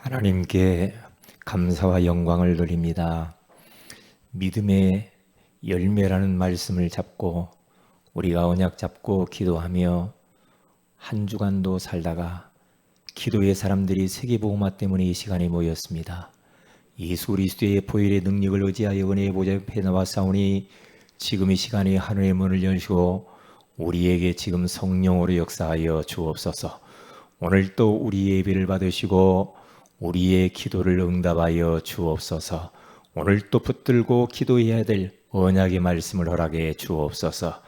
하나님께 감사와 영광을 돌립니다. 믿음의 열매라는 말씀을 잡고 우리가 언약 잡고 기도하며 한 주간도 살다가 기도의 사람들이 세계복음화 때문에 이 시간에 모였습니다. 예수 그리스도의 보혈의 능력을 의지하여 은혜의 보좌 옆에 나와싸우니 지금 이 시간에 하늘의 문을 여시고 우리에게 지금 성령으로 역사하여 주옵소서. 오늘 또 우리의 예배를 받으시고 우리의 기도를 응답하여 주옵소서. 오늘 또 붙들고 기도해야 될 언약의 말씀을 허락해 주옵소서.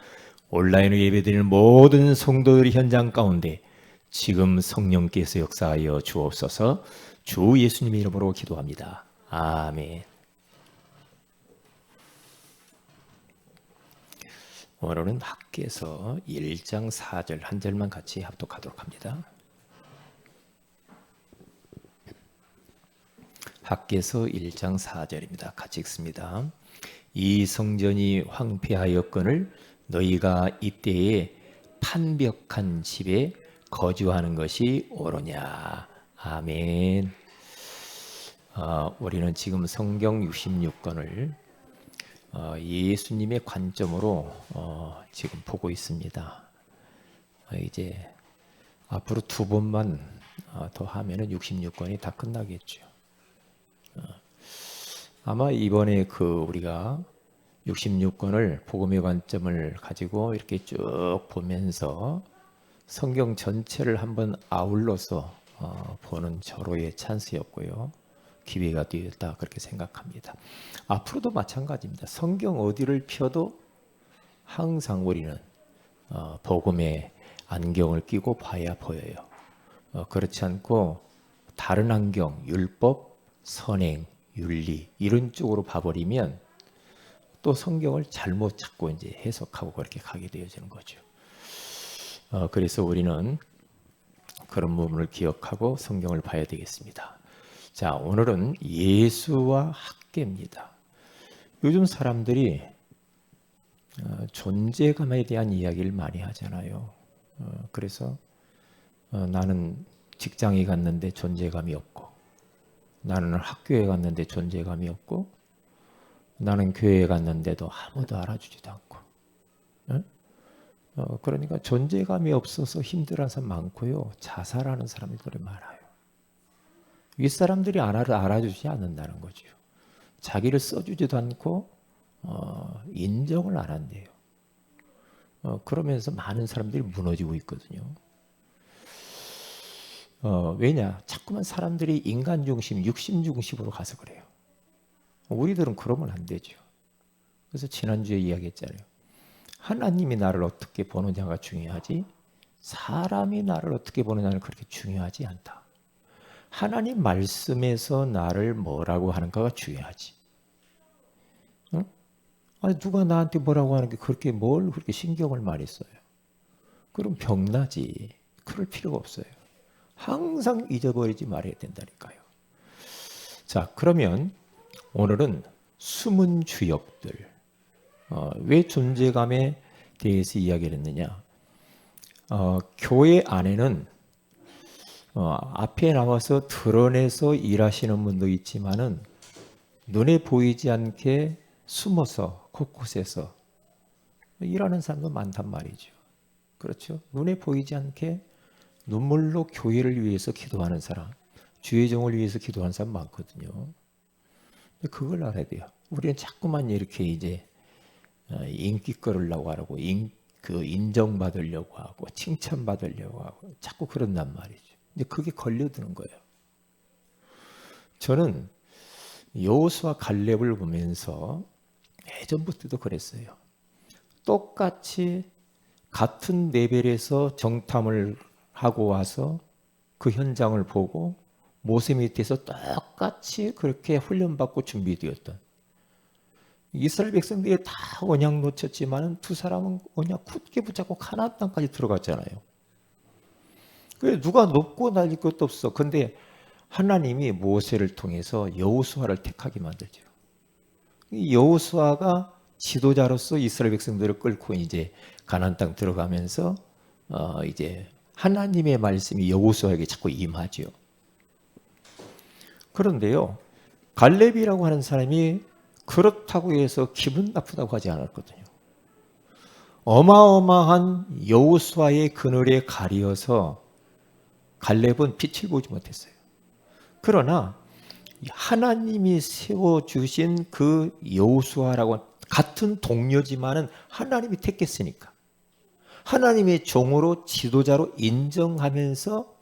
온라인으로 예배드리는 모든 성도들 현장 가운데 지금 성령께서 역사하여 주옵소서. 주 예수님의 이름으로 기도합니다. 아멘. 오늘은 학개서 1장 4절 한 절만 같이 합독하도록 합니다. 학개서 1장 4절입니다. 같이 읽습니다. 이 성전이 황폐하였거늘 너희가 이때에 판벽한 집에 거주하는 것이 옳으냐. 아멘. 우리는 지금 성경 66권을 예수님의 관점으로 지금 보고 있습니다. 이제 앞으로 두 번만 더 하면은 66권이 다 끝나겠죠. 아마 이번에 우리가 66권을 복음의 관점을 가지고 이렇게 쭉 보면서 성경 전체를 한번 아울러서 보는 절호의 찬스였고요. 기회가 되었다 그렇게 생각합니다. 앞으로도 마찬가지입니다. 성경 어디를 펴도 항상 우리는 복음의 안경을 끼고 봐야 보여요. 그렇지 않고 다른 안경, 율법, 선행, 윤리 이런 쪽으로 봐버리면 또 성경을 잘못 찾고 이제 해석하고 그렇게 가게 되어지는 거죠. 그래서 우리는 그런 부분을 기억하고 성경을 봐야 되겠습니다. 자, 오늘은 예수와 학개입니다. 요즘 사람들이 존재감에 대한 이야기를 많이 하잖아요. 그래서 나는 직장에 갔는데 존재감이 없고, 나는 학교에 갔는데 존재감이 없고, 나는 교회에 갔는데도 아무도 알아주지도 않고. 그러니까 존재감이 없어서 힘들어하는 사람 많고요. 자살하는 사람들이 많아요. 윗사람들이 알아주지 않는다는 거죠. 자기를 써주지도 않고 인정을 안 한대요. 그러면서 많은 사람들이 무너지고 있거든요. 왜냐? 자꾸만 사람들이 인간 중심, 육신 중심으로 가서 그래요. 우리들은 그러면 안 되죠. 그래서 지난주에 이야기했잖아요. 하나님이 나를 어떻게 보느냐가 중요하지 사람이 나를 어떻게 보느냐는 그렇게 중요하지 않다. 하나님 말씀에서 나를 뭐라고 하는가가 중요하지. 응? 아니, 누가 나한테 뭐라고 하는 게 그렇게 뭘 그렇게 신경을 많이 써요. 그럼 병나지. 그럴 필요가 없어요. 항상 잊어버리지 말아야 된다니까요. 자, 그러면 오늘은 숨은 주역들. 왜 존재감에 대해서 이야기를 했느냐. 교회 안에는 앞에 나와서 드러내서 일하시는 분도 있지만은 눈에 보이지 않게 숨어서 곳곳에서 일하는 사람도 많단 말이죠. 그렇죠? 눈에 보이지 않게 눈물로 교회를 위해서 기도하는 사람, 주의 종을 위해서 기도하는 사람 많거든요. 근데 그걸 알아야 돼요. 우리는 자꾸만 이렇게 이제 인기 끌으려고 하고 인정받으려고 하고 칭찬받으려고 하고 자꾸 그런단 말이죠. 근데 그게 걸려드는 거예요. 저는 여호수아 갈렙을 보면서 예전부터도 그랬어요. 똑같이 같은 레벨에서 정탐을 하고 와서 그 현장을 보고 모세 밑에서 똑같이 그렇게 훈련받고 준비되었던 이스라엘 백성들이 다 언약 놓쳤지만 두 사람은 언약 굳게 붙잡고 가나안 땅까지 들어갔잖아요. 그래 누가 높고 낮을 것도 없어. 근데 하나님이 모세를 통해서 여호수아를 택하게 만들죠. 여호수아가 지도자로서 이스라엘 백성들을 끌고 이제 가나안 땅 들어가면서 이제 하나님의 말씀이 여호수아에게 자꾸 임하죠. 그런데요, 갈렙이라고 하는 사람이 그렇다고 해서 기분 나쁘다고 하지 않았거든요. 어마어마한 여호수아의 그늘에 가리어서 갈렙은 빛을 보지 못했어요. 그러나 하나님이 세워주신 그 여호수아라고 같은 동료지만은 하나님이 택했으니까 하나님의 종으로 지도자로 인정하면서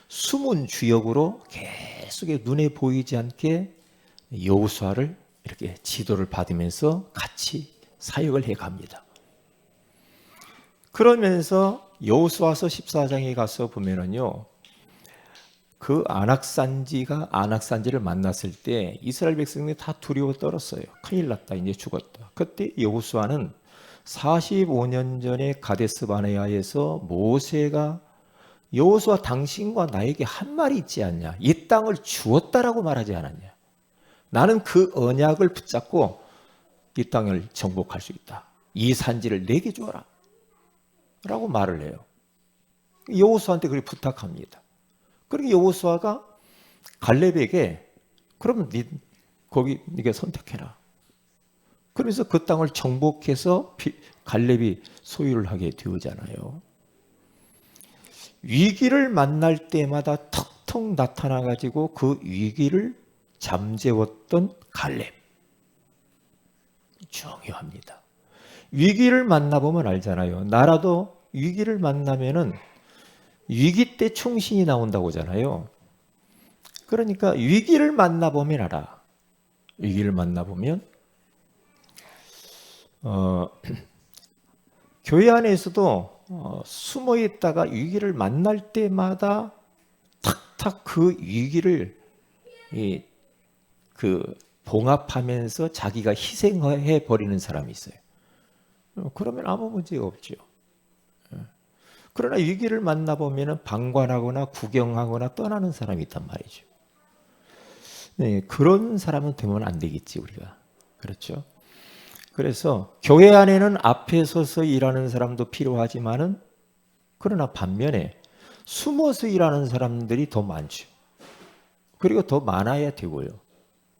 숨은 주역으로 계속 눈에 보이지 않게 여호수아를 이렇게 지도를 받으면서 같이 사역을 해갑니다. 그러면서 여호수아서 14장에 가서 보면은요, 그 안악산지를 만났을 때 이스라엘 백성들이 다 두려워 떨었어요. 큰일 났다, 이제 죽었다. 그때 여호수아는 45년 전에 가데스 바네아에서 모세가 여호수아 당신과 나에게 한 말이 있지 않냐, 이 땅을 주었다라고 말하지 않았냐, 나는 그 언약을 붙잡고 이 땅을 정복할 수 있다, 이 산지를 내게 주어라 라고 말을 해요. 여호수아한테 그렇게 부탁합니다. 그러니까 여호수아가 갈렙에게 그럼 거기 네가 선택해라. 그래서 그 땅을 정복해서 갈렙이 소유를 하게 되잖아요. 위기를 만날 때마다 턱턱 나타나 가지고 그 위기를 잠재웠던 갈렙. 중요합니다. 위기를 만나보면 알잖아요. 나라도 위기를 만나면은 위기 때 충신이 나온다고 하잖아요. 그러니까 위기를 만나보면 알아. 위기를 만나보면 교회 안에서도 숨어 있다가 위기를 만날 때마다 탁탁 그 위기를 봉합하면서 자기가 희생해 버리는 사람이 있어요. 그러면 아무 문제가 없죠. 그러나 위기를 만나보면 방관하거나 구경하거나 떠나는 사람이 있단 말이죠. 네, 그런 사람은 되면 안 되겠지, 우리가. 그렇죠? 그래서 교회 안에는 앞에 서서 일하는 사람도 필요하지만은, 그러나 반면에 숨어서 일하는 사람들이 더 많죠. 그리고 더 많아야 되고요.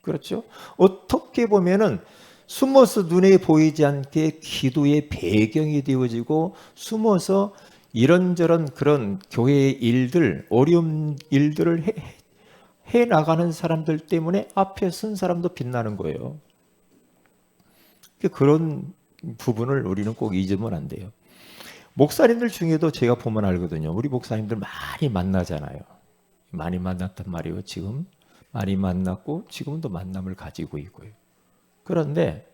그렇죠? 어떻게 보면은 숨어서 눈에 보이지 않게 기도의 배경이 되어지고, 숨어서 이런저런 그런 교회의 일들, 어려운 일들을 해 나가는 사람들 때문에 앞에 선 사람도 빛나는 거예요. 그런 부분을 우리는 꼭 잊으면 안 돼요. 목사님들 중에도 제가 보면 알거든요. 우리 목사님들 많이 만나잖아요. 많이 만났단 말이에요. 지금 많이 만났고 지금도 만남을 가지고 있고요. 그런데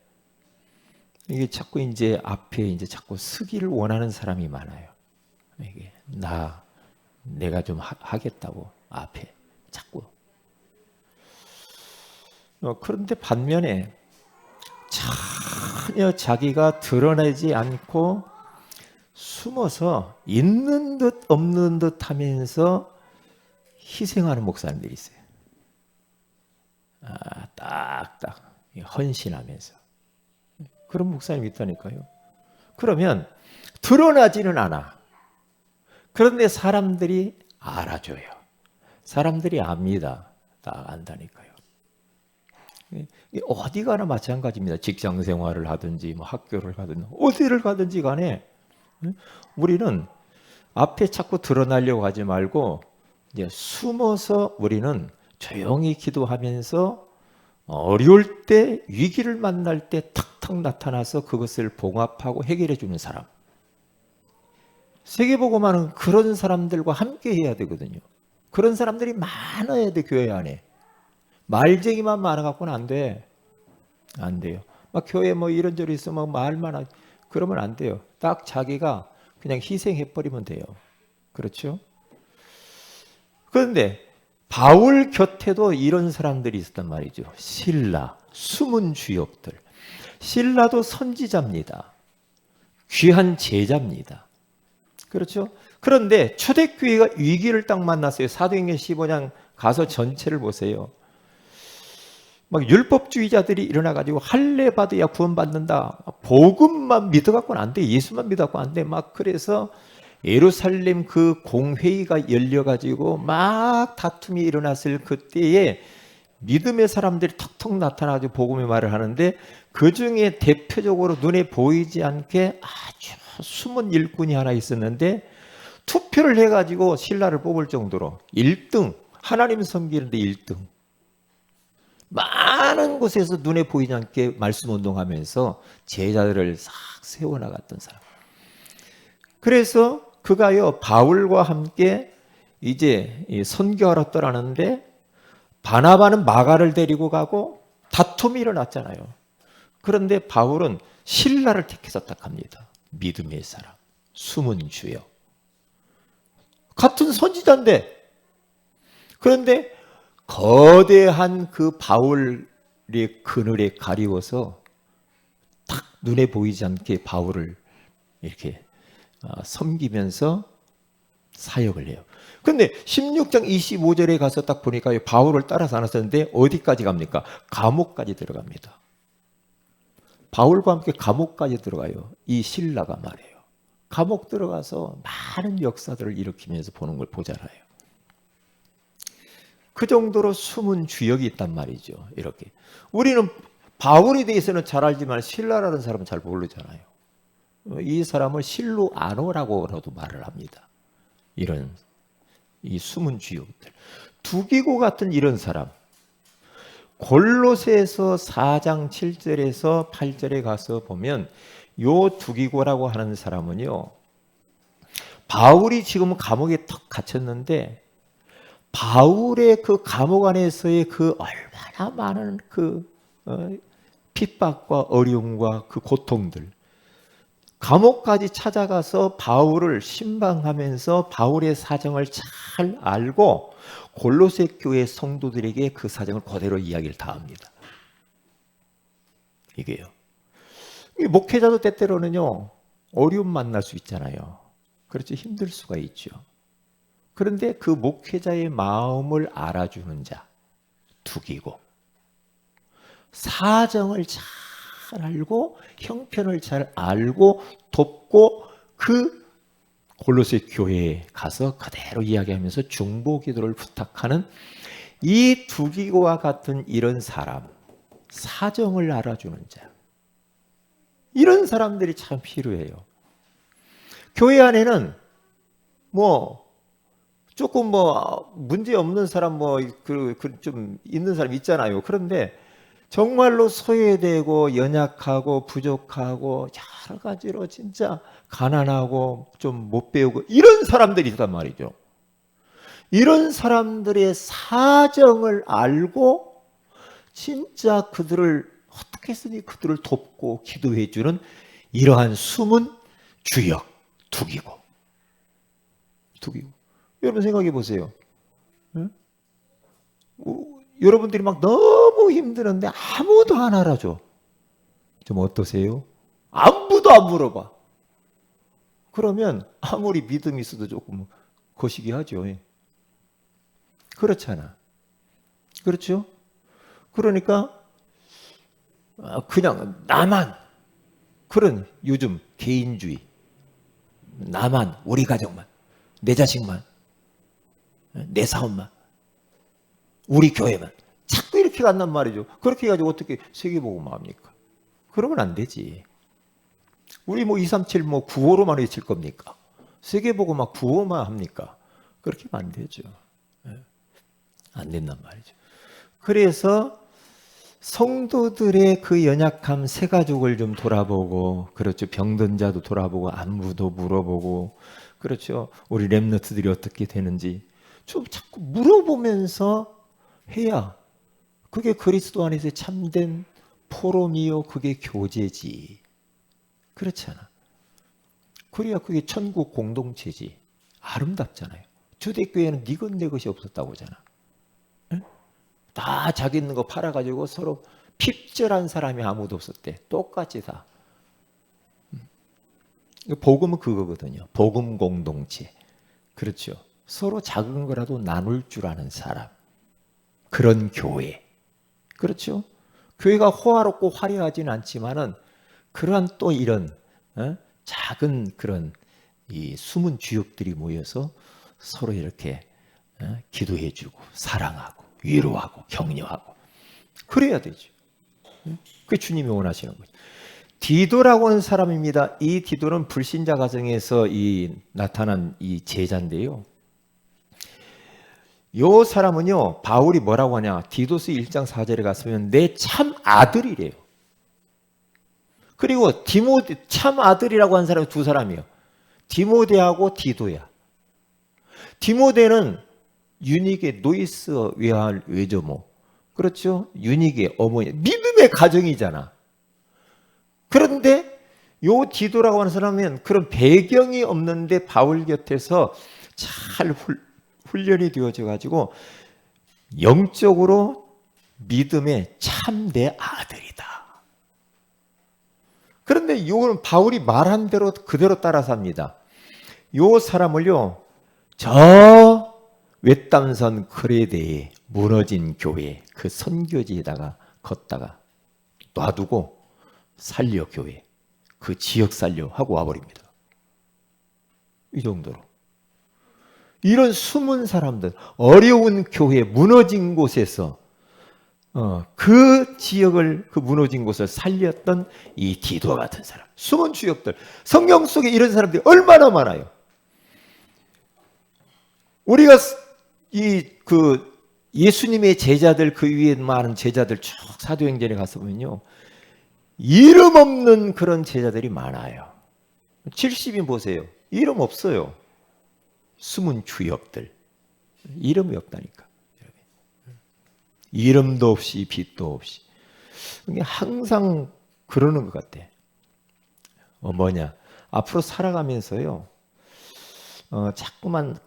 이게 자꾸 이제 앞에 이제 자꾸 서기를 원하는 사람이 많아요. 이게 내가 좀 하겠다고 앞에 자꾸. 그런데 반면에 전혀 자기가 드러내지 않고 숨어서 있는 듯 없는 듯 하면서 희생하는 목사님들이 있어요. 딱딱 헌신하면서. 그런 목사님이 있다니까요. 그러면 드러나지는 않아. 그런데 사람들이 알아줘요. 사람들이 압니다. 다 안다니까요. 어디 가나 마찬가지입니다. 직장 생활을 하든지 뭐 학교를 가든지 어디를 가든지 간에 우리는 앞에 자꾸 드러나려고 하지 말고 이제 숨어서 우리는 조용히 기도하면서 어려울 때, 위기를 만날 때 탁탁 나타나서 그것을 봉합하고 해결해 주는 사람. 세계복음화는 그런 사람들과 함께 해야 되거든요. 그런 사람들이 많아야 돼, 교회 안에. 말쟁이만 많아갖고는 안 돼. 안 돼요. 막 교회 뭐 이런저런 있으면 말만 하지. 그러면 안 돼요. 딱 자기가 그냥 희생해버리면 돼요. 그렇죠? 그런데 바울 곁에도 이런 사람들이 있었단 말이죠. 실라, 숨은 주역들. 실라도 선지자입니다. 귀한 제자입니다. 그렇죠? 그런데 초대교회가 위기를 딱 만났어요. 사도행전 15장 가서 전체를 보세요. 막 율법주의자들이 일어나가지고 할례 받아야 구원받는다. 복음만 믿어갖고는 안 돼. 예수만 믿어갖고 안 돼. 막 그래서 예루살렘 그 공회의가 열려가지고 막 다툼이 일어났을 그때에 믿음의 사람들이 턱턱 나타나가지고 복음의 말을 하는데, 그 중에 대표적으로 눈에 보이지 않게 아주 숨은 일꾼이 하나 있었는데, 투표를 해가지고 신라를 뽑을 정도로 1등, 하나님 섬기는데 1등, 많은 곳에서 눈에 보이지 않게 말씀 운동하면서 제자들을 싹 세워나갔던 사람. 그래서 그가요, 바울과 함께 이제 선교하러 떠나는데, 바나바는 마가를 데리고 가고 다툼이 일어났잖아요. 그런데 바울은 실라를 택해서 딱 갑니다. 믿음의 사람, 숨은 주여. 같은 선지자인데, 그런데 거대한 그 바울의 그늘에 가리워서 딱 눈에 보이지 않게 바울을 이렇게 섬기면서 사역을 해요. 그런데 16장 25절에 가서 딱 보니까 바울을 따라서 안 왔었는데 어디까지 갑니까? 감옥까지 들어갑니다. 바울과 함께 감옥까지 들어가요. 이 실라가 말이에요. 감옥 들어가서 많은 역사들을 일으키면서 보는 걸 보잖아요. 그 정도로 숨은 주역이 있단 말이죠. 이렇게 우리는 바울에 대해서는 잘 알지만 실라라는 사람은 잘 모르잖아요. 이 사람을 실루아노라고도 말을 합니다. 이런 이 숨은 주역들, 두기고 같은 이런 사람. 골로새서 4장 7절에서 8절에 가서 보면 요 두기고라고 하는 사람은요, 바울이 지금 감옥에 턱 갇혔는데 바울의 그 감옥 안에서의 그 얼마나 많은 그 핍박과 어려움과 그 고통들, 감옥까지 찾아가서 바울을 신방하면서 바울의 사정을 잘 알고 골로새 교회 성도들에게 그 사정을 그대로 이야기를 다 합니다. 이게요. 목회자도 때때로는요, 어려움 만날 수 있잖아요. 그렇죠. 힘들 수가 있죠. 그런데 그 목회자의 마음을 알아주는 자, 두기고, 사정을 잘 알고 형편을 잘 알고 돕고 그 골로새 교회에 가서 그대로 이야기하면서 중보 기도를 부탁하는 이 두기고와 같은 이런 사람, 사정을 알아주는 자, 이런 사람들이 참 필요해요. 교회 안에는 조금 문제 없는 사람 좀 있는 사람 있잖아요. 그런데 정말로 소외되고 연약하고 부족하고 여러 가지로 진짜 가난하고 좀 못 배우고 이런 사람들이 있단 말이죠. 이런 사람들의 사정을 알고 진짜 그들을 어떻게 쓰니 그들을 돕고 기도해 주는 이러한 숨은 주역, 두기고. 여러분 생각해 보세요. 응? 여러분들이 막 너무 힘드는데 아무도 안 알아줘. 좀 어떠세요? 아무도 안 물어봐. 그러면 아무리 믿음이 있어도 조금 거시기 하죠. 그렇잖아. 그렇죠? 그러니까 그냥 나만, 그런 요즘 개인주의, 나만, 우리 가족만, 내 자식만, 내 사업만, 우리 교회만, 자꾸 이렇게 간단 말이죠. 그렇게 해가지고 어떻게 세계복음을 합니까? 그러면 안 되지. 우리 237 구호로만 외칠 겁니까? 세계복음만 구호만 합니까? 그렇게 하면 안 되죠. 안 된단 말이죠. 그래서 성도들의 그 연약함, 새 가족을 좀 돌아보고, 그렇죠. 병든 자도 돌아보고, 안부도 물어보고, 그렇죠. 우리 렘너트들이 어떻게 되는지 좀 자꾸 물어보면서 해야 그게 그리스도 안에서 참된 포럼이요, 그게 교제지. 그렇잖아. 그래야 그게 천국 공동체지. 아름답잖아요. 초대교회는 네 것 내 것이 없었다고 하잖아. 응? 다 자기 있는 거 팔아가지고 서로 핍절한 사람이 아무도 없었대. 똑같이 다. 복음은 그거거든요. 복음 공동체. 그렇죠. 서로 작은 거라도 나눌 줄 아는 사람. 그런 교회. 그렇죠. 교회가 호화롭고 화려하지는 않지만은 그러한 또 이런 작은 그런 이 숨은 주역들이 모여서 서로 이렇게 기도해주고 사랑하고 위로하고 격려하고 그래야 되죠. 그게 주님이 원하시는 거죠. 디도라고 하는 사람입니다. 이 디도는 불신자 가정에서 나타난 이 제자인데요. 요 사람은요, 바울이 뭐라고 하냐, 디도스 1장 4절에 갔으면 내 참 아들이래요. 그리고 디모데, 참 아들이라고 하는 사람이 두 사람이에요. 디모데하고 디도야. 디모데는 유닉의 노이스 외조모, 그렇죠? 유닉의 어머니, 믿음의 가정이잖아. 그런데 요 디도라고 하는 사람은 그런 배경이 없는데 바울 곁에서 잘 훈련이 되어져 가지고 영적으로 믿음의 참내 아들이다. 그런데 요거는 바울이 말한 대로 그대로 따라 삽니다. 요 사람을요, 저 외딴선 크레데에 무너진 교회 그 선교지에다가 걷다가 놔두고 살려 교회 그 지역 살려 하고 와버립니다. 이 정도로. 이런 숨은 사람들, 어려운 교회, 무너진 곳에서 그 지역을, 그 무너진 곳을 살렸던 이 디도 같은 사람, 숨은 주역들, 성경 속에 이런 사람들이 얼마나 많아요. 우리가 예수님의 제자들, 그 위에 많은 제자들 쭉 사도행전에 가서 보면요, 이름 없는 그런 제자들이 많아요. 70인 보세요. 이름 없어요. 숨은 주역들. 이름이 없다니까. 이름도 없이 빛도 없이. 항상 그러는 것 같아. 뭐냐. 앞으로 살아가면서요. 자꾸만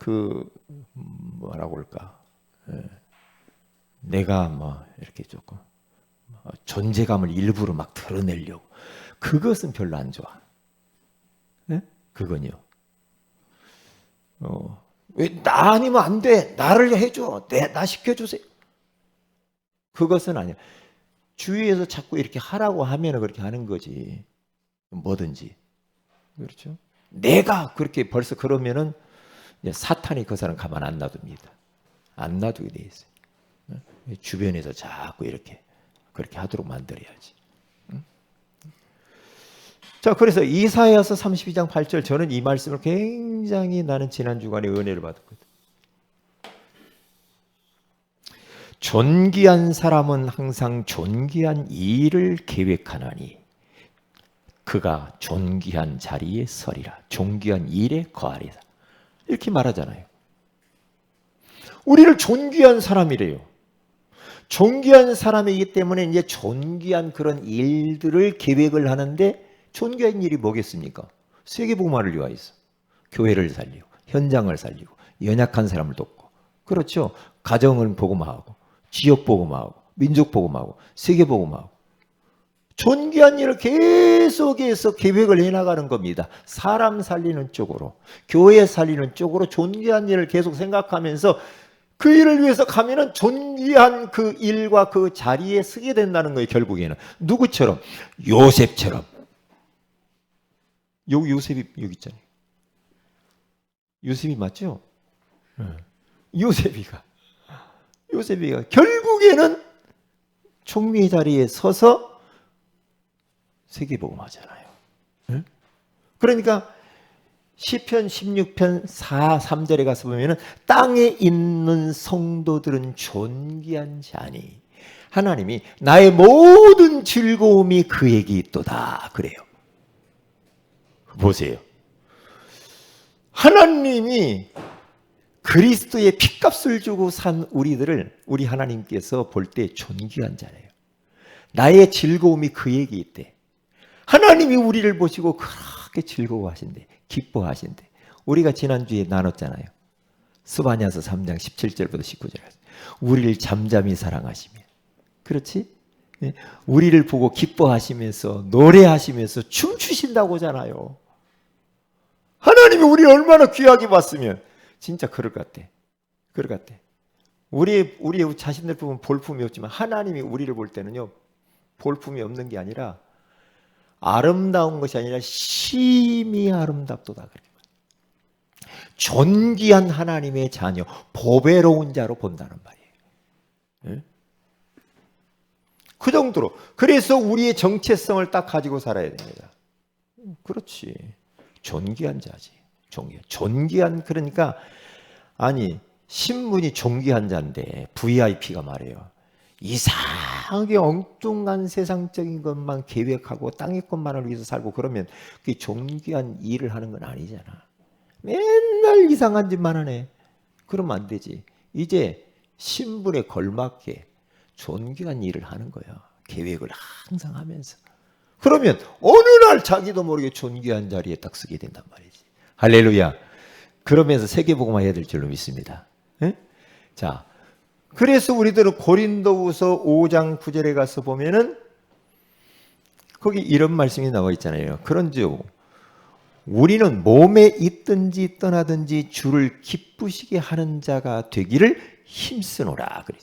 뭐라고 할까. 내가 이렇게 조금 존재감을 일부러 막 드러내려고. 그것은 별로 안 좋아. 네? 그건요. 왜 나 아니면 안 돼. 나를 해줘. 나 시켜주세요. 그것은 아니야. 주위에서 자꾸 이렇게 하라고 하면 그렇게 하는 거지. 뭐든지. 그렇죠? 내가 그렇게 벌써 그러면은 사탄이 그 사람 가만 안 놔둡니다. 안 놔두게 돼 있어요. 주변에서 자꾸 이렇게 그렇게 하도록 만들어야지. 자, 그래서 이사야서 32장 8절, 저는 이 말씀을 굉장히 나는 지난 주간에 은혜를 받았거든. 존귀한 사람은 항상 존귀한 일을 계획하나니 그가 존귀한 자리에 서리라. 존귀한 일에 거하리라. 이렇게 말하잖아요. 우리를 존귀한 사람이래요. 존귀한 사람이기 때문에 이제 존귀한 그런 일들을 계획을 하는데, 존귀한 일이 뭐겠습니까? 세계복음화를 위하여서 교회를 살리고 현장을 살리고 연약한 사람을 돕고, 그렇죠? 가정을 복음화하고 지역 복음화하고 민족 복음화하고 세계 복음화하고 존귀한 일을 계속해서 계획을 해나가는 겁니다. 사람 살리는 쪽으로, 교회 살리는 쪽으로 존귀한 일을 계속 생각하면서 그 일을 위해서 가면은 존귀한 그 일과 그 자리에 서게 된다는 거예요. 결국에는 누구처럼? 요셉처럼. 요셉이 여기 있잖아요. 요셉이 맞죠? 요셉이가 결국에는 총리의 자리에 서서 세계복음하잖아요. 그러니까 시편 16편 3절에 가서 보면은 땅에 있는 성도들은 존귀한 자니 하나님이 나의 모든 즐거움이 그에게 있도다 그래요. 보세요. 하나님이 그리스도의 피값을 주고 산 우리들을 우리 하나님께서 볼 때 존귀한 자래요. 나의 즐거움이 그에게 있대. 하나님이 우리를 보시고 그렇게 즐거워하신대. 기뻐하신대. 우리가 지난주에 나눴잖아요. 스바냐서 3장 17절부터 19절. 우리를 잠잠히 사랑하시며. 그렇지? 우리를 보고 기뻐하시면서 노래하시면서 춤추신다고 하잖아요. 하나님이 우리를 얼마나 귀하게 봤으면 진짜 그럴 것 같아. 그럴 것 같아. 우리 자신들 보면 볼품이 없지만 하나님이 우리를 볼 때는요, 볼품이 없는 게 아니라 아름다운 것이 아니라 심히 아름답도다. 존귀한 하나님의 자녀, 보배로운 자로 본다는 말이에요. 예? 그 정도로. 그래서 우리의 정체성을 딱 가지고 살아야 됩니다. 그렇지. 존귀한 자지. 존귀한, 그러니까, 아니, 신분이 존귀한 자인데, VIP가 말이에요. 이상하게 엉뚱한 세상적인 것만 계획하고 땅의 것만을 위해서 살고 그러면 그게 존귀한 일을 하는 건 아니잖아. 맨날 이상한 짓만 하네. 그러면 안 되지. 이제 신분에 걸맞게 존귀한 일을 하는 거야. 계획을 항상 하면서. 그러면 어느 날 자기도 모르게 존귀한 자리에 딱 서게 된단 말이지. 할렐루야. 그러면서 세계복음화 해야 될 줄로 믿습니다. 에? 자, 그래서 우리들은 고린도후서 5장 9절에 가서 보면은 거기 이런 말씀이 나와 있잖아요. 그런즉 우리는 몸에 있든지 떠나든지 주를 기쁘시게 하는 자가 되기를 힘쓰노라. 그래.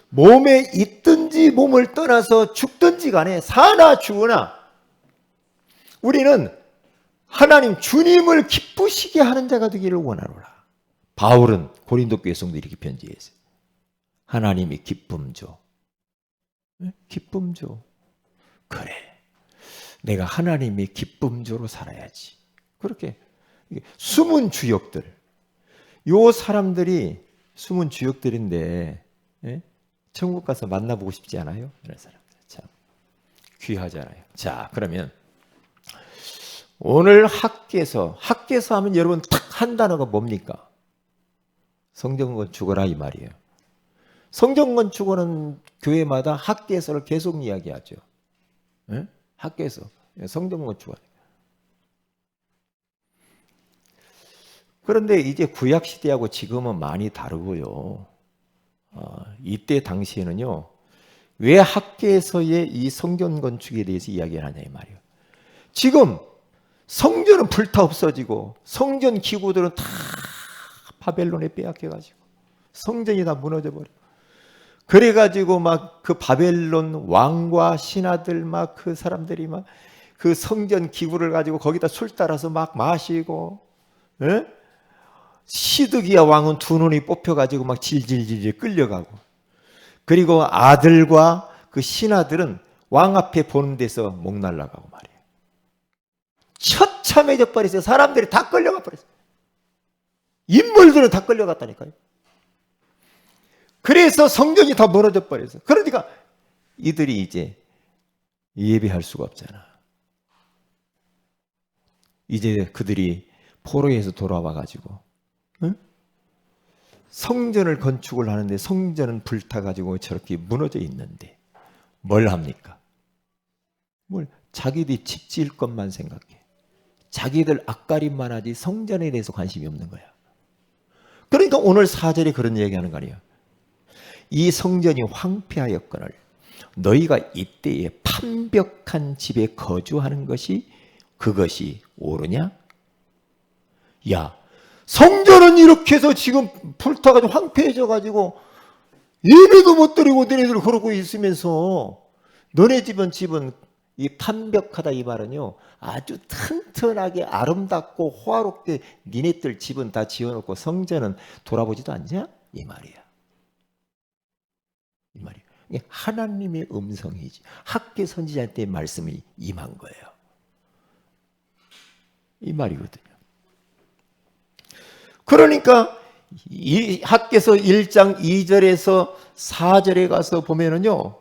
몸에 있든지 몸을 떠나서 죽든지 간에 사나 죽으나 우리는 하나님 주님을 기쁘시게 하는 자가 되기를 원하노라. 바울은 고린도 교회 성도 이렇게 편지했어요. 하나님이 기쁨 줘. 기쁨 줘. 그래. 내가 하나님의 기쁨조로 살아야지. 그렇게 숨은 주역들. 요 사람들이 숨은 주역들인데 천국 가서 만나보고 싶지 않아요? 이런 사람들 참 귀하잖아요. 자, 그러면 오늘 학계서 하면 여러분 딱 한 단어가 뭡니까? 성전 죽어라 이 말이에요. 성전 건축은 교회마다 학계서를 계속 이야기하죠. 예? 학계서, 성전 건축. 그런데 이제 구약 시대하고 지금은 많이 다르고요. 이때 당시에는요, 왜 학계서의 이 성전 건축에 대해서 이야기를 하냐 이 말이에요. 지금 성전은 불타 없어지고 성전 기구들은 다 바벨론에 빼앗겨가지고 성전이 다 무너져 버려. 그래가지고 막 그 바벨론 왕과 신하들 막 그 사람들이 막 그 성전 기구를 가지고 거기다 술 따라서 막 마시고, 에? 시드기야 왕은 두 눈이 뽑혀가지고 막 질질질 끌려가고, 그리고 아들과 그 신하들은 왕 앞에 보는 데서 목 날라가고 말이에요. 처참해져 버렸어요. 사람들이 다 끌려가 버렸어요. 인물들은 다 끌려갔다니까요. 그래서 성전이 다 무너져 버렸어요. 그러니까 이들이 이제 예배할 수가 없잖아. 이제 그들이 포로에서 돌아와 가지고 성전을 건축을 하는데 성전은 불타가지고 저렇게 무너져 있는데 뭘 합니까? 자기들이 집 지을 것만 생각해. 자기들 앞가림만 하지 성전에 대해서 관심이 없는 거야. 그러니까 오늘 4절에 그런 얘기하는 거 아니에요. 이 성전이 황폐하였거늘 너희가 이때에 판벽한 집에 거주하는 것이 그것이 옳으냐? 야, 성전은 이렇게 해서 지금 불타가지고 황폐해져가지고 예배도 못 드리고 너네들 그러고 있으면서 너네 집은 이 판벽하다 이 말은요 아주 튼튼하게 아름답고 호화롭게 니네들 집은 다 지어놓고 성전은 돌아보지도 않냐? 이 말이야. 이 말이에요. 하나님의 음성이지. 학계 선지자한테 말씀이 임한 거예요. 이 말이거든요. 그러니까 이 학계서 1장 2절에서 4절에 가서 보면은요.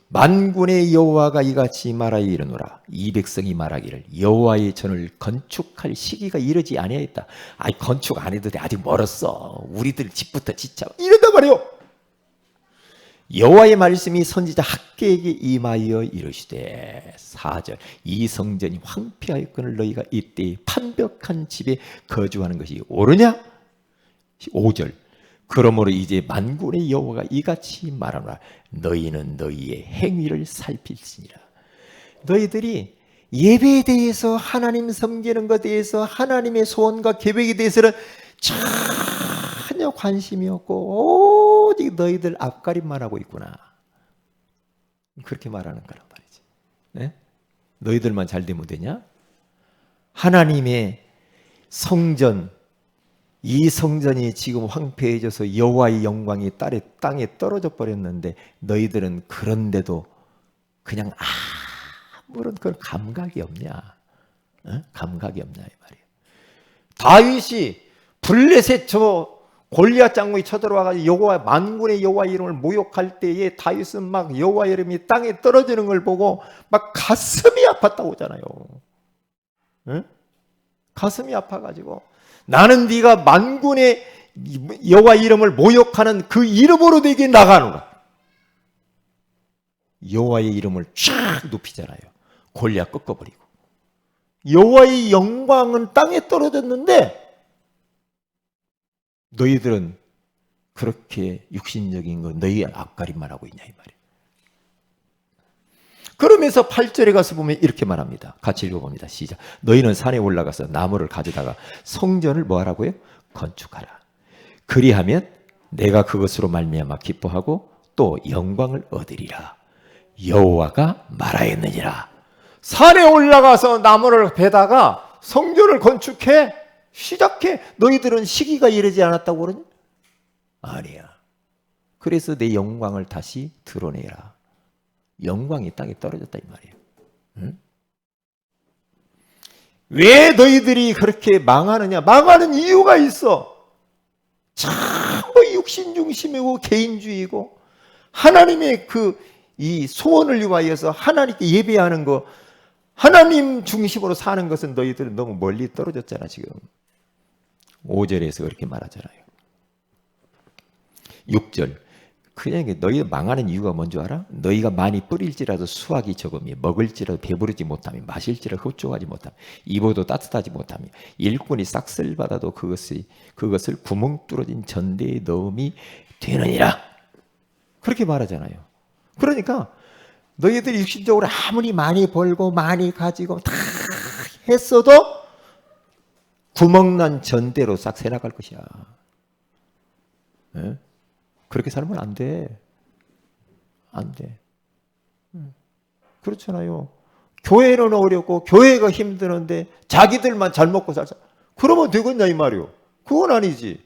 만군의 여호와가 이같이 말하여 이르노라. 이 백성이 말하기를 여호와의 전을 건축할 시기가 이르지 아니하였다. 아이 건축 안 해도 돼. 아직 멀었어. 우리들 집부터 짓자. 이런단 말이에요. 여호와의 말씀이 선지자 학계에게 임하여 이르시되 4절 이 성전이 황폐하였거늘 너희가 이때 판벽한 집에 거주하는 것이 옳으냐? 5절 그러므로 이제 만군의 여호와가 이같이 말하노라. 너희는 너희의 행위를 살필지니라. 너희들이 예배에 대해서 하나님 섬기는 것에 대해서 하나님의 소원과 계획에 대해서는 전혀 관심이 없고 오직 너희들 앞가림만 하고 있구나. 그렇게 말하는 거란 말이지. 네? 너희들만 잘 되면 되냐? 하나님의 성전 이 성전이 지금 황폐해져서 여호와의 영광이 땅에 떨어져 버렸는데 너희들은 그런데도 그냥 아무런 그런 감각이 없냐? 어? 감각이 없냐 이 말이에요. 다윗이 블레셋 저 골리앗 장군이 쳐들어와가지고 여호와 만군의 여호와 이름을 모욕할 때에 다윗은 막 여호와 이름이 땅에 떨어지는 걸 보고 막 가슴이 아팠다고 하잖아요. 응? 가슴이 아파가지고 나는 네가 만군의 여호와 이름을 모욕하는 그 이름으로 내게 나가노라. 여호와의 이름을 쫙 높이잖아요. 골리앗 꺾어버리고 여호와의 영광은 땅에 떨어졌는데 너희들은 그렇게 육신적인 거 너희 앞가림만 하고 있냐 이 말이에요. 그러면서 8절에 가서 보면 이렇게 말합니다. 같이 읽어봅니다. 시작. 너희는 산에 올라가서 나무를 가져다가 성전을 뭐 하라고요? 건축하라. 그리하면 내가 그것으로 말미암아 기뻐하고 또 영광을 얻으리라. 여호와가 말하였느니라. 산에 올라가서 나무를 베다가 성전을 건축해 시작해. 너희들은 시기가 이르지 않았다고 그러니? 아니야. 그래서 내 영광을 다시 드러내라. 영광이 땅에 떨어졌다 이 말이에요. 응? 왜 너희들이 그렇게 망하느냐? 망하는 이유가 있어. 전부 육신 중심이고 개인주의고 하나님의 이 소원을 위하여서 하나님께 예배하는 거, 하나님 중심으로 사는 것은 너희들은 너무 멀리 떨어졌잖아 지금. 5절에서 그렇게 말하잖아요. 6절. 그냥 너희가 망하는 이유가 뭔지 알아? 너희가 많이 뿌릴지라도 수확이 적으며 먹을지라도 배부르지 못하며 마실지라도 흡족하지 못하며 입어도 따뜻하지 못하며 일꾼이 싹쓸 받아도 그것을 구멍 뚫어진 전대에 넣음이 되느니라. 그렇게 말하잖아요. 그러니까 너희들이 육신적으로 아무리 많이 벌고 많이 가지고 다 했어도 구멍난 전대로 싹 새나갈 것이야. 네? 그렇게 살면 안 돼. 안 돼. 그렇잖아요. 교회는 어렵고 교회가 힘드는데 자기들만 잘 먹고 살자. 그러면 되겠냐 이 말이요. 그건 아니지.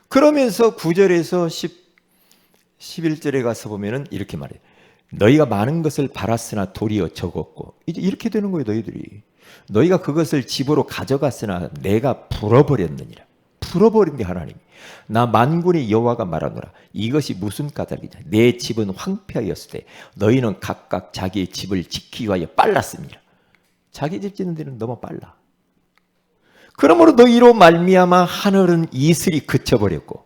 그러면서 9절에서 11절에 가서 보면은 이렇게 말해요. 너희가 많은 것을 바랐으나 도리어 적었고 이제 이렇게 되는 거예요. 너희들이. 너희가 그것을 집으로 가져갔으나 내가 불어버렸느니라. 풀어버린 게 하나님. 나 만군의 여호와가 말하노라. 이것이 무슨 까닭이냐. 내 집은 황폐하였을 때 너희는 각각 자기의 집을 지키기 위하여 빨랐습니다. 자기 집 짓는 데는 너무 빨라. 그러므로 너희로 말미암아 하늘은 이슬이 그쳐버렸고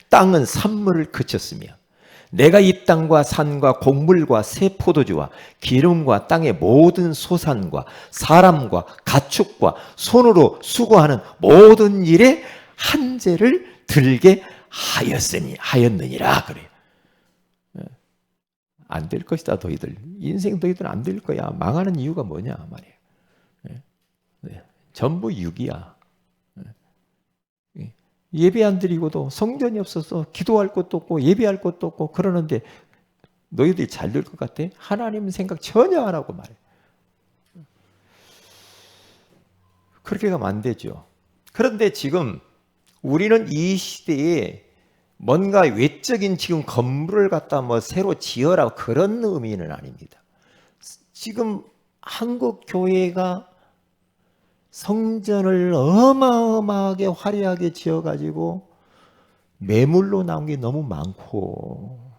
땅은 산물을 그쳤으며 내가 이 땅과 산과 곡물과 새 포도주와 기름과 땅의 모든 소산과 사람과 가축과 손으로 수고하는 모든 일에 한재를 들게 하였느니라 그래요. 안 될 것이다 너희들. 인생 너희들은 안 될 거야. 망하는 이유가 뭐냐 말이에요. 전부 육이야. 예배 안 드리고도 성전이 없어서 기도할 것도 없고 예배할 것도 없고 그러는데 너희들이 잘 될 것 같아? 하나님 생각 전혀 안 하고 말이에요. 그렇게 가면 안 되죠. 그런데 지금 우리는 이 시대에 뭔가 외적인 지금 건물을 갖다 뭐 새로 지어라 그런 의미는 아닙니다. 지금 한국 교회가 성전을 어마어마하게 화려하게 지어가지고 매물로 나온 게 너무 많고,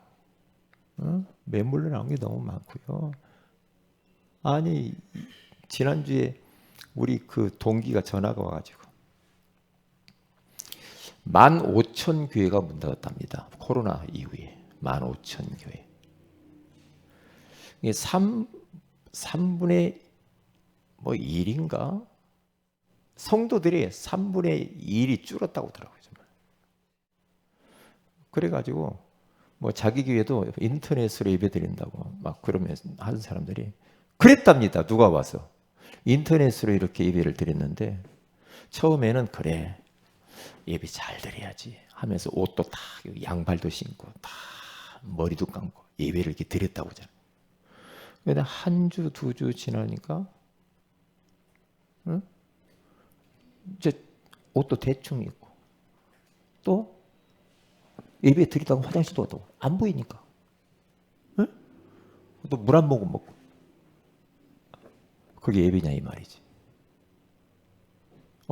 매물로 나온 게 너무 많고요. 아니 지난주에 우리 그 동기가 전화가 와가지고 15,000교회가 문 닫았답니다. 코로나 이후에 15,000교회. 이게 3분의 1인가? 성도들이 3분의 1이 줄었다고 하더라고요. 정말. 그래가지고 자기 교회도 인터넷으로 예배 드린다고 막 그러면서 하는 사람들이 그랬답니다. 누가 와서 인터넷으로 이렇게 예배를 드렸는데 처음에는 그래 예배 잘 드려야지 하면서 옷도 다 양발도 신고 다 머리도 감고 예배를 이렇게 드렸다고 하잖아요. 근데 한 주, 두 주 지나니까 이제 옷도 대충 입고 또 예배 드리다가 화장실도 갔다 오고 안 보이니까 또 물 한 모금 먹고 그게 예배냐 이 말이지.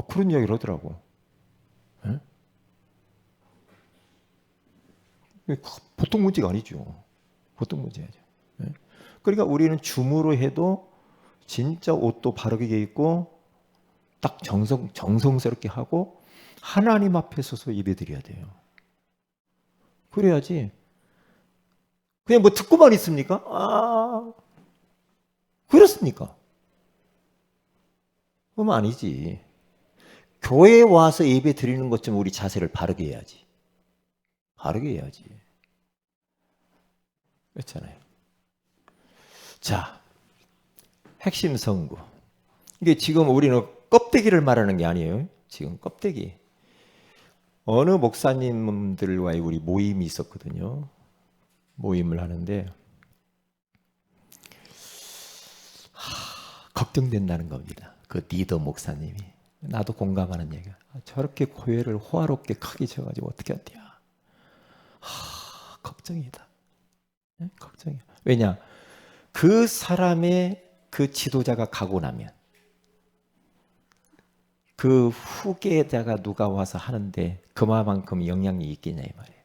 그런 이야기를 하더라고. 에? 보통 문제가 아니죠. 보통 문제죠. 에? 그러니까 우리는 줌으로 해도 진짜 옷도 바르게 입고 딱 정성스럽게 하고 하나님 앞에 서서 예배드려야 돼요. 그래야지 그냥 뭐 듣고만 있습니까? 그렇습니까? 그러면 아니지. 교회에 와서 예배 드리는 것좀 우리 자세를 바르게 해야지. 바르게 해야지. 그렇잖아요. 자, 핵심 선구. 이게 지금 우리는 껍데기를 말하는 게 아니에요. 지금 껍데기. 어느 목사님들과의 우리 모임이 있었거든요. 모임을 하는데 걱정된다는 겁니다. 그 리더 목사님이. 나도 공감하는 얘기야. 저렇게 교회를 호화롭게 크게 지어가지고 어떻게 한대야. 걱정이다. 네? 걱정이야. 왜냐? 그 사람의 그 지도자가 가고 나면 그 후계자가 누가 와서 하는데 그만큼 영향이 있겠냐 이 말이에요.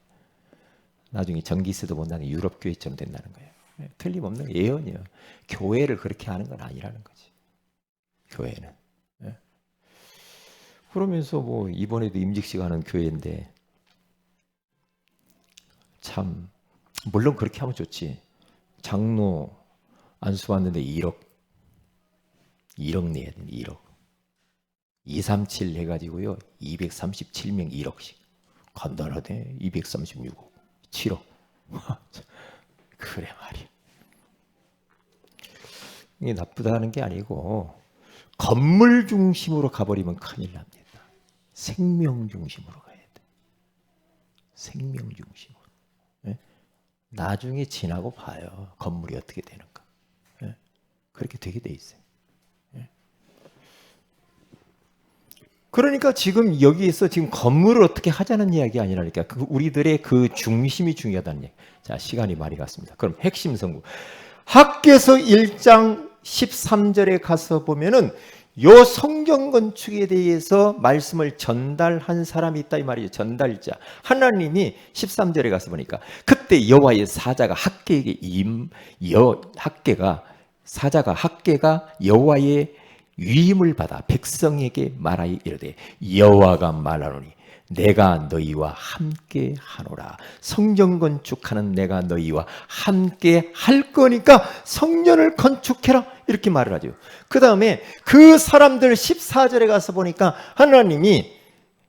나중에 전기세도 못 나는 유럽 교회처럼 된다는 거예요. 틀림없는 예언이에요. 교회를 그렇게 하는 건 아니라는 거지. 교회는. 그러면서 뭐 이번에도 임직식 하는 교회인데 참 물론 그렇게 하면 좋지. 장로 안수 받는데 1억 내야 돼. 1억 237 해가지고요 237명 1억씩 간단하대. 236억 7억 그래 말이야. 이게 나쁘다는 게 아니고 건물 중심으로 가버리면 큰일 납니다. 생명 중심으로 가야 돼. 생명 중심으로. 네? 나중에 지나고 봐요. 건물이 어떻게 되는가. 네? 그렇게 되게 돼 있어요. 네? 그러니까 지금 여기에서 지금 건물을 어떻게 하자는 이야기 아니라니까. 우리들의 그 중심이 중요하다는 얘기. 자, 시간이 많이 갔습니다. 그럼 핵심 선구. 학개서 1장 13절에 가서 보면은 요 성경 건축에 대해서 말씀을 전달한 사람이 있다 이 말이죠. 전달자. 하나님이 13절에 가서 보니까 그때 여호와의 사자가 학개에게 학개가 여호와의 위임을 받아 백성에게 말하여 이르되 여호와가 말하노니 내가 너희와 함께 하노라. 성전 건축하는 내가 너희와 함께 할 거니까 성전을 건축해라. 이렇게 말을 하죠. 그 다음에 그 사람들 14절에 가서 보니까 하나님이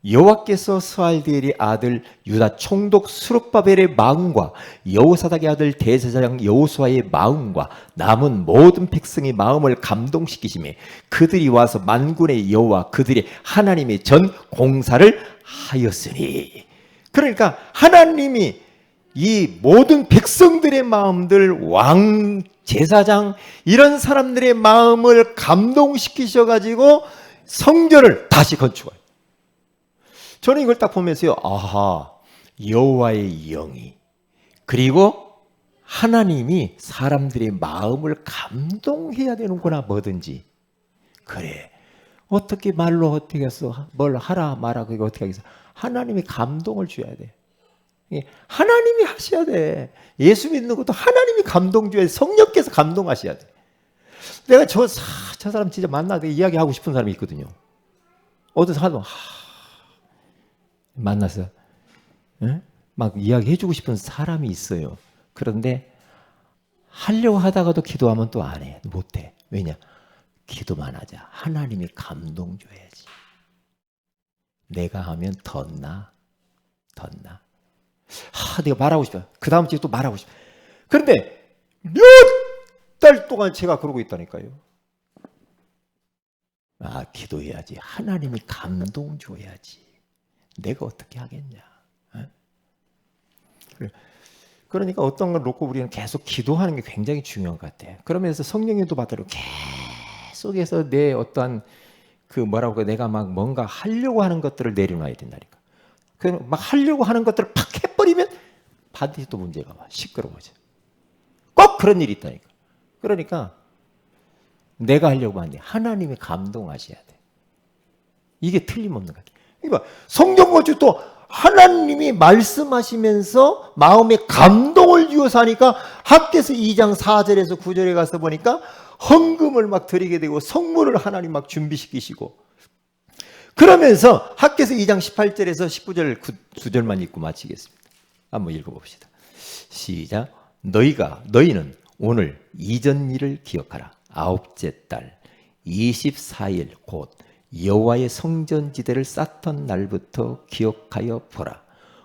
여호와께서 스알디엘의 아들 유다 총독 스룹바벨의 마음과 여호사닥의 아들 대제사장 여호수아의 마음과 남은 모든 백성의 마음을 감동시키시매 그들이 와서 만군의 여호와 그들의 하나님의 전 공사를 하였으니. 그러니까 하나님이 이 모든 백성들의 마음들, 왕, 제사장 이런 사람들의 마음을 감동시키셔가지고 성전을 다시 건축해요. 저는 이걸 딱 보면서요, 아하, 여호와의 영이 그리고 하나님이 사람들의 마음을 감동해야 되는구나. 뭐든지. 그래, 어떻게 말로 어떻게 해서 뭘 하라 마라 그게 어떻게 하겠어. 하나님이 감동을 줘야 돼. 하나님이 하셔야 돼. 예수 믿는 것도 하나님이 감동 줘야 돼. 성령께서 감동하셔야 돼. 내가 저 사람 진짜 만나서 이야기하고 싶은 사람이 있거든요. 어떤 사람 만나서 막 이야기해주고 싶은 사람이 있어요. 그런데 하려고 하다가도 기도하면 또 안 해. 못해. 왜냐? 기도만 하자. 하나님이 감동 줘야지. 내가 하면 덧나. 내가 말하고 싶어요. 그 다음 주에 또 말하고 싶어요. 그런데 몇 달 동안 제가 그러고 있다니까요. 기도해야지. 하나님이 감동 줘야지. 내가 어떻게 하겠냐. 그러니까 어떤 걸 놓고 우리는 계속 기도하는 게 굉장히 중요한 것 같아요. 그러면서 성령님도 받으러 계속해서 내 어떠한 그 뭐라고 내가 막 뭔가 하려고 하는 것들을 내려놔야 된다니까. 그 막 하려고 하는 것들을 팍 해버리면 반드시 또 문제가 와. 시끄러워져. 꼭 그런 일이 있다니까. 그러니까 내가 하려고 하는데 하나님이 감동하셔야 돼. 이게 틀림없는 것 같아요. 그러니까 성경 건축 또 하나님이 말씀하시면서 마음에 감동을 주어서 하니까 학개서 2장 4절에서 9절에 가서 보니까 헌금을 막 드리게 되고 성물을 하나님 막 준비시키시고 그러면서 학개서 2장 18절에서 19절 9절만 읽고 마치겠습니다. 한번 읽어봅시다. 시작. 너희는 오늘 이전 일을 기억하라. 아홉째 달 24일 곧 여호와의 성전지대를 쌓던 날부터 기억하여 보라.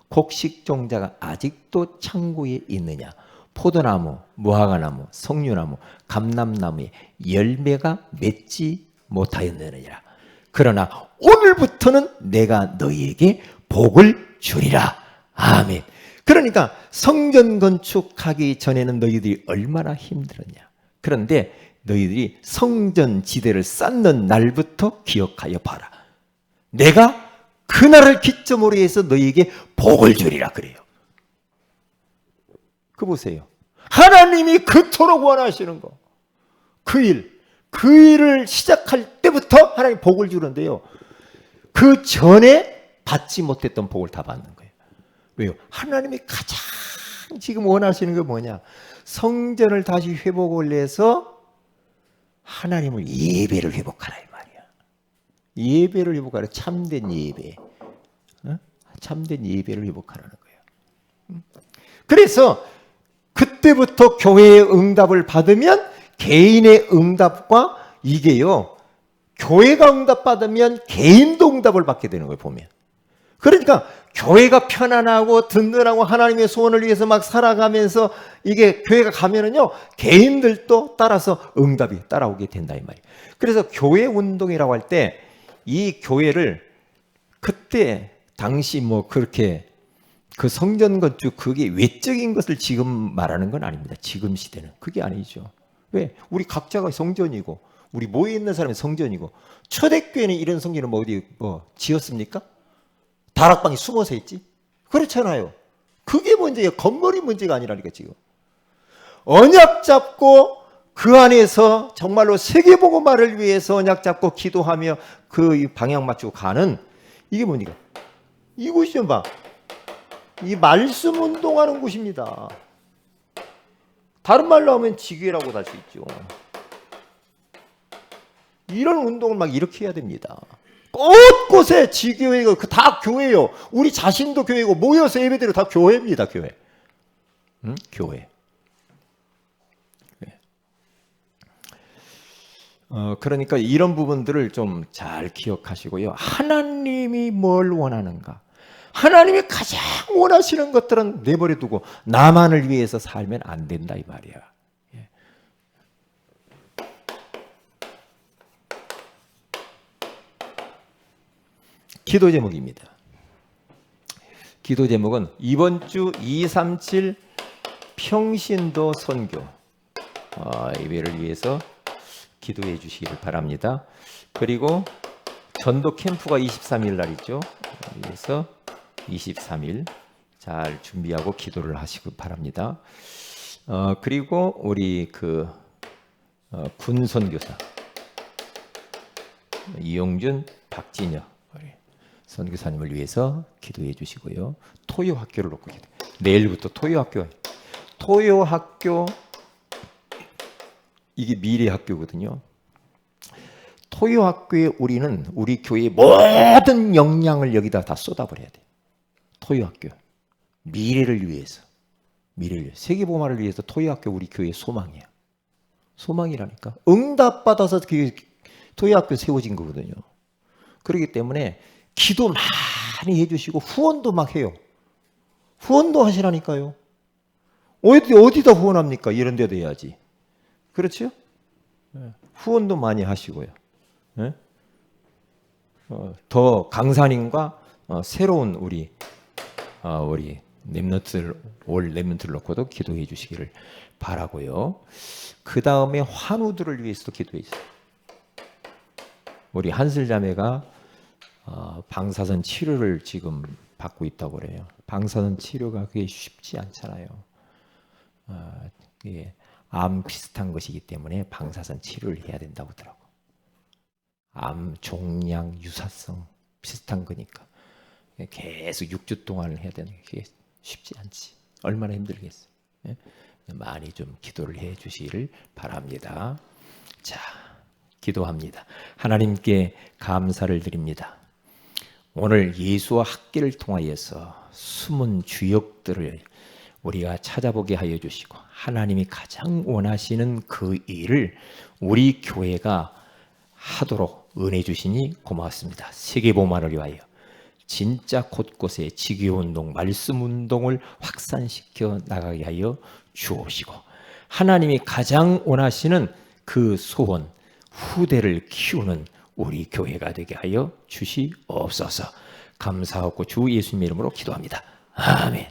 곡식 종자가 아직도 창고에 있느냐? 포도나무, 무화과나무, 석류나무, 감람나무에 열매가 맺지 못하였느니라. 그러나 오늘부터는 내가 너희에게 복을 주리라. 아멘. 그러니까 성전 건축하기 전에는 너희들이 얼마나 힘들었냐. 그런데 너희들이 성전 지대를 쌓는 날부터 기억하여 봐라. 내가 그날을 기점으로 해서 너희에게 복을 주리라 그래요. 그 보세요. 하나님이 그토록 원하시는 거. 그 일을 시작할 때부터 하나님 복을 주는데요. 그 전에 받지 못했던 복을 다 받는 거예요. 왜요? 하나님이 가장 지금 원하시는 게 뭐냐? 성전을 다시 회복을 해서 하나님을 예배를 회복하라 이 말이야. 예배를 회복하라. 참된 예배. 참된 예배를 회복하라는 거예요. 그래서 그때부터 교회의 응답을 받으면 개인의 응답과 이게요. 교회가 응답받으면 개인도 응답을 받게 되는 거예요. 보면. 그러니까 교회가 편안하고 든든하고 하나님의 소원을 위해서 막 살아가면서 이게 교회가 가면은요 개인들도 따라서 응답이 따라오게 된다 이 말이에요. 그래서 교회 운동이라고 할 때 이 교회를 그때 당시 뭐 그렇게 그 성전 건축 그게 외적인 것을 지금 말하는 건 아닙니다. 지금 시대는 그게 아니죠. 왜? 우리 각자가 성전이고 우리 모여 있는 사람이 성전이고 초대교회는 이런 성전을 뭐 어디 지었습니까? 다락방에 숨어서 했지? 그렇잖아요. 그게 문제예요. 건물이 문제가 아니라니까 지금. 언약 잡고 그 안에서 정말로 세계복음화를 위해서 언약 잡고 기도하며 그 방향 맞추고 가는 이게 뭡니까? 이곳이 좀 봐. 이 말씀 운동하는 곳입니다. 다른 말로 하면 지교회라고 할 수 있죠. 이런 운동을 막 이렇게 해야 됩니다. 곳곳에 지교회가 다 교회예요. 우리 자신도 교회고 모여서 예배드리고 다 교회입니다. 교회. 교회. 그러니까 이런 부분들을 좀 잘 기억하시고요. 하나님이 뭘 원하는가? 하나님이 가장 원하시는 것들은 내버려 두고 나만을 위해서 살면 안 된다 이 말이야. 기도 제목입니다. 기도 제목은 이번 주 237 평신도 선교 예배를 위해서 기도해 주시기를 바랍니다. 그리고 전도 캠프가 23일 날 있죠. 그래서 23일 잘 준비하고 기도를 하시기 바랍니다. 그리고 우리 군 선교사 이용준, 박진여 선교사님을 위해서 기도해 주시고요. 토요 학교를 놓고 기도. 내일부터 토요 학교 이게 미래 학교거든요. 토요 학교에 우리는 우리 교회의 모든 역량을 여기다 다 쏟아버려야 돼. 토요 학교 미래를 위해서 세계복음화를 위해서 토요 학교 우리 교회의 소망이야. 소망이라니까. 응답 받아서 토요 학교 세워진 거거든요. 그렇기 때문에 기도 많이 해주시고 후원도 막 해요. 후원도 하시라니까요. 어디다 후원합니까? 이런 데도 해야지. 그렇죠? 후원도 많이 하시고요. 더 강사님과 새로운 우리 렘넌트를 올 렘넌트를 놓고도 기도해 주시기를 바라고요. 그 다음에 환우들을 위해서도 기도해 주세요. 우리 한슬 자매가 방사선 치료를 지금 받고 있다고 그래요. 방사선 치료가 그게 쉽지 않잖아요. 이게 암 비슷한 것이기 때문에 방사선 치료를 해야 된다고 하더라고. 암 종양 유사성 비슷한 거니까 계속 6주 동안 해야 되는 게 쉽지 않지. 얼마나 힘들겠어. 예? 많이 좀 기도를 해 주시기를 바랍니다. 자, 기도합니다. 하나님께 감사를 드립니다. 오늘 예수와 학계를 통하여서 숨은 주역들을 우리가 찾아보게 하여 주시고 하나님이 가장 원하시는 그 일을 우리 교회가 하도록 은혜 주시니 고맙습니다. 세계복음화를 위하여 진짜 곳곳에 지교운동, 말씀운동을 확산시켜 나가게 하여 주옵시고 하나님이 가장 원하시는 그 소원, 후대를 키우는 우리 교회가 되게 하여 주시옵소서. 감사하고 주 예수님 이름으로 기도합니다. 아멘.